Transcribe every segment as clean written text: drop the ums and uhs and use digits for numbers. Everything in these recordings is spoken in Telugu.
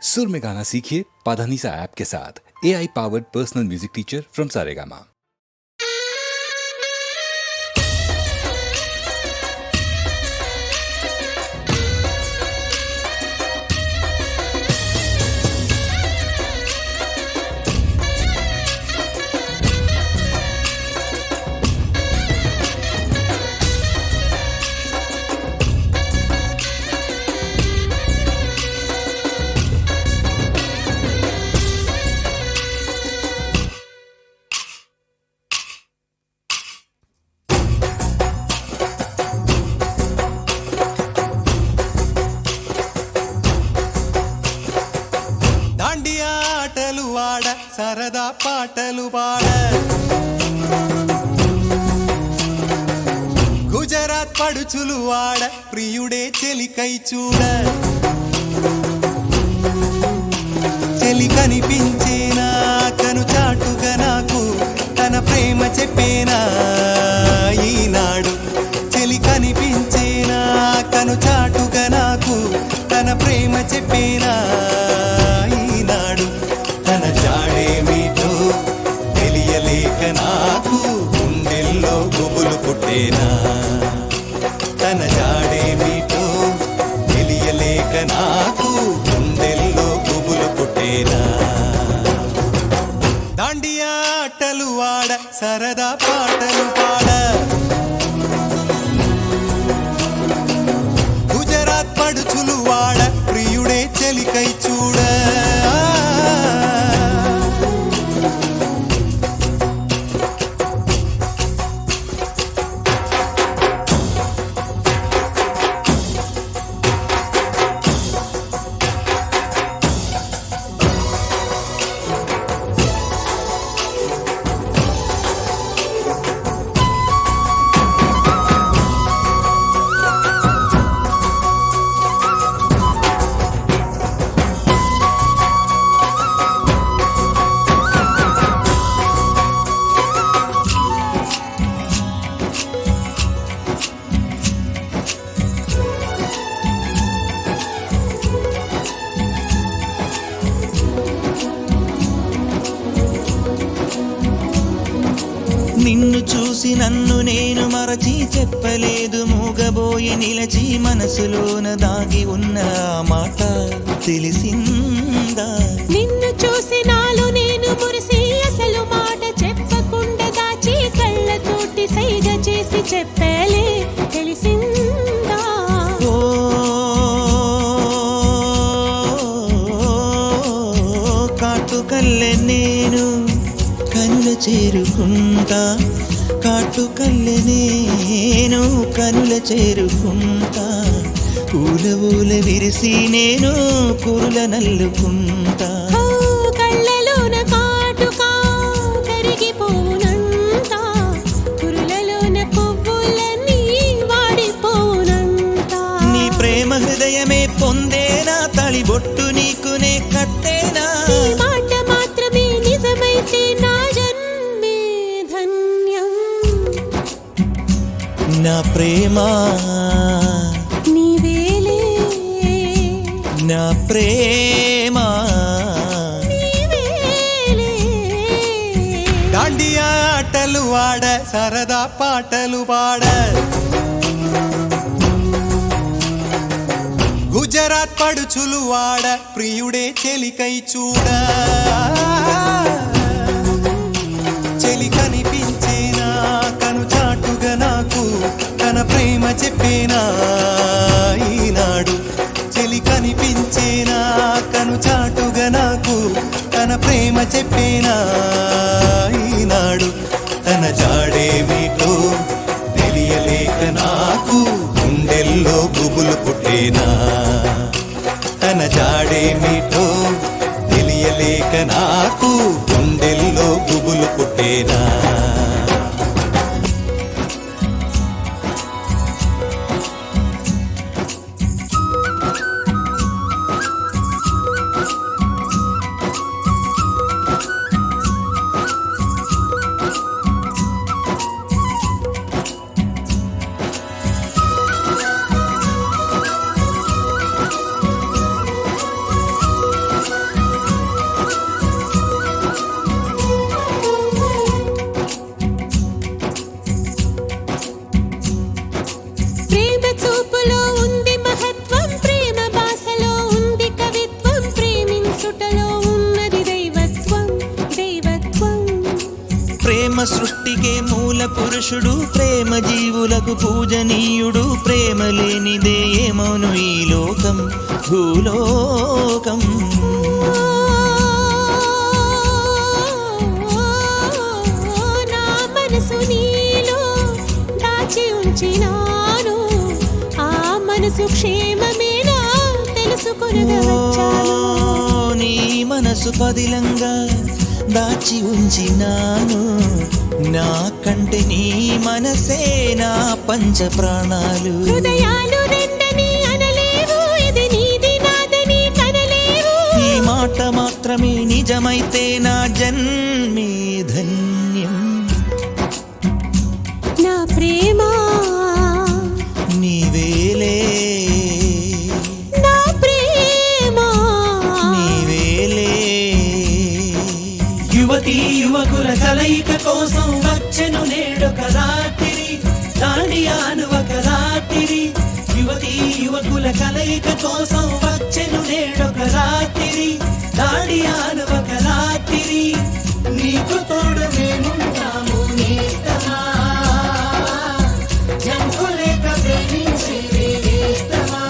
सुर में गाना सीखिए पाधानीसा ऐप के साथ। AI powered personal music teacher from Saregama. సరదా పాటలు పాడ గుజరాత్ పడుచులు వాడ ప్రియుడే చెలికై చూడ చెలి కనిపించేనా కను చాటుగా నాకు తన ప్రేమ చెప్పేనా ఈనాడు చెలి కనిపించేనా కను చాటుగా నాకు తన ప్రేమ చెప్పేనా ఈనాడు తన జాడేమిటో తెలియలేక నాకు గుండెల్లో గుబులు పుట్టేనా తన జాడేమిటో తెలియలేక నాకు గుండెల్లో గుబులు పుట్టేనా దాండియా ఆటలు వాడ సరదా పాటలు పాడ గుజరాత్ పడుచులు వాడ ప్రియుడే చెలికై చూడ నిన్ను చూసి నన్ను నేను మరచి చెప్పలేదు మూగబోయి నిలచి మనసులోన దాగి ఉన్న మాట తెలిసిందా నిన్ను చూసి నాలో నేను మురిసి అసలు మాట చెప్పకుండా దాచి కళ్ళతోటి సైగ చేసి చెప్పలే తెలిసిందా ఓ కాటుకల్లె నేను కనుల చేరుకుంటా కాటుకల్లె నేను కనుల చేరుకుంటా పూల ఊల విరిసి నేను కురుల నల్లుకుంటా కళ్ళలోన కాటుక కరిగిపోనంత కురులలోన పువ్వులన్నీ వాడిపోనంత నీ ప్రేమ హృదయమే పొందేనా తళిబొట్టు నీకునే కట్టేనా మాట మాత్రమే నిజమైతే నా జన్మే ధన్యం నా ప్రేమ నీవేలే నా ప్రేమ నీవేలే దాండియా ఆటలు వాడ సరదా పాటలు పాడ గుజరాత్ పడుచులు వాడ ప్రియుడే చెలికై చూడ చెలి కనిపించేనా కను చాటుగా నాకు తన ప్రేమ చెప్పేనా ఈనాడు చెలి కనిపించేనా కను చాటుగా నాకు తన ప్రేమ చెప్పేనా ఈనాడు తన జాడేమిటో తెలియలేక నాకు గుండెల్లో గుబులు పుట్టేనా తన జాడేమిటో తెలియలేక నాకు గుండెల్లో గుబులు పుట్టేనా సృష్టికే మూల పురుషుడు, ప్రేమ జీవులకు పూజనీయుడు, ప్రేమ లేనిదే ఏమౌను ఈ లోకం భూలోకం. నా మనసు నీలో దాచి ఉంచినాను, ఆ మనసు క్షేమమేనా తెలుసుకొనగా వచ్చాను. నీ మనసు పదిలంగా దాచి ఉంచినాను, నాకంటే నీ మనసే నా పంచ ప్రాణాలు. హృదయాలు రెండని అనలేవు, ఇది నీది నాదని కనలేవు. ఈ మాట మాత్రమే నిజమైతే నా జన్మే ధన్యం. నా ప్రేమ నీవేలే, నా ప్రేమ నీవేలే. యువతీ యువకుల కలయిక కోసం వచ్చెను నేడొక రాత్రి, దాండియాను ఒక రాత్రి. యువతీ యువకుల కలయిక కోసం వచ్చెను నేడొక రాత్రి, దాండియాను ఒక రాత్రి. నీకు తోడు మేముంటాము నేస్తమా, జంకులేక ప్రేమించి నేస్తమా.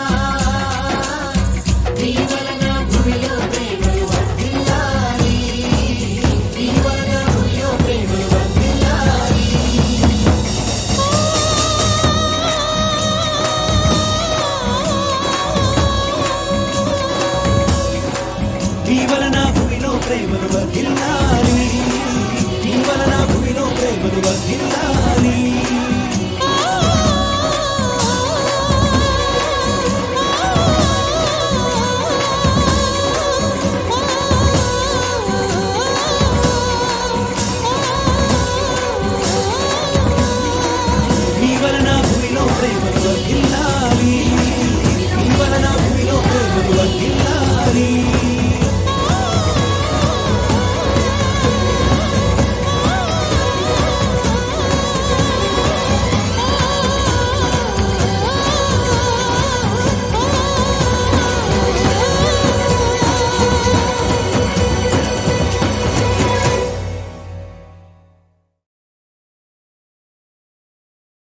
నీ వలన భూమిలో ప్రేమలు వర్ధిల్లాలి, నీ వలన భూమిలో ప్రేమలు వర్ధిల్లాలి. నీ వలన భూమిలో ప్రేమలు వర్ధిల్లాలి, నీ వలన భూమిలో ప్రేమలు వర్ధిల్లాలి.